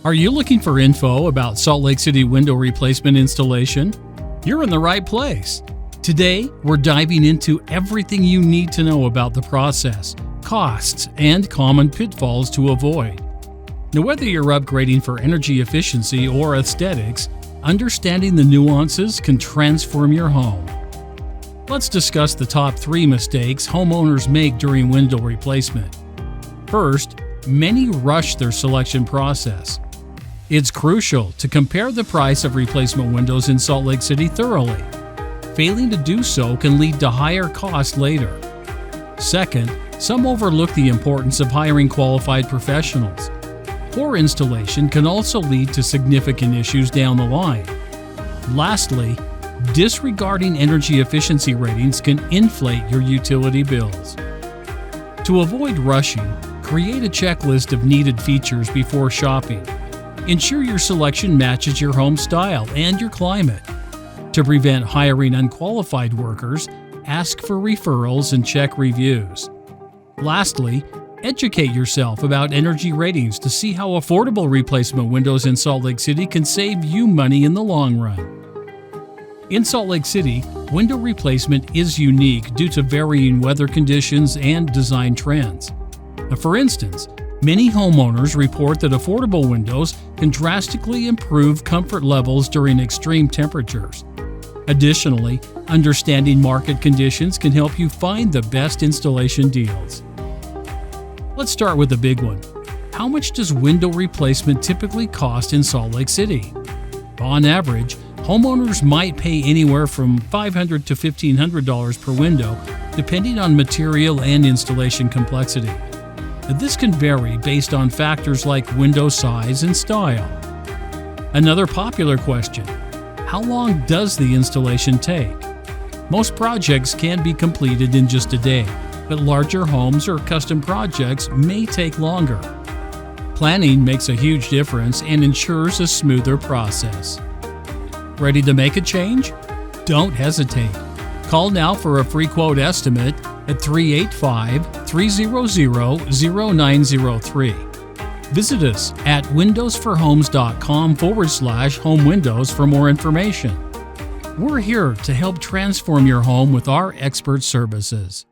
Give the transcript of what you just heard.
Are you looking for info about Salt Lake City window replacement installation? You're in the right place. Today, we're diving into everything you need to know about the process, costs, and common pitfalls to avoid. Now, whether you're upgrading for energy efficiency or aesthetics, understanding the nuances can transform your home. Let's discuss the top 3 mistakes homeowners make during window replacement. First, many rush their selection process. It's crucial to compare the price of replacement windows in Salt Lake City thoroughly. Failing to do so can lead to higher costs later. Second, some overlook the importance of hiring qualified professionals. Poor installation can also lead to significant issues down the line. Lastly, disregarding energy efficiency ratings can inflate your utility bills. To avoid rushing, create a checklist of needed features before shopping. Ensure your selection matches your home style and your climate. To prevent hiring unqualified workers, ask for referrals and check reviews. Lastly, educate yourself about energy ratings to see how affordable replacement windows in Salt Lake City can save you money in the long run. In Salt Lake City, window replacement is unique due to varying weather conditions and design trends. For instance, many homeowners report that affordable windows can drastically improve comfort levels during extreme temperatures. Additionally, understanding market conditions can help you find the best installation deals. Let's start with the big one. How much does window replacement typically cost in Salt Lake City? On average, homeowners might pay anywhere from $500 to $1,500 per window, depending on material and installation complexity. This can vary based on factors like window size and style. Another popular question: how long does the installation take? Most projects can be completed in just a day, but larger homes or custom projects may take longer. Planning makes a huge difference and ensures a smoother process. Ready to make a change? Don't hesitate. Call now for a free quote estimate at 385-300-0903. Visit us at windowsforhomes.com/home windows for more information. We're here to help transform your home with our expert services.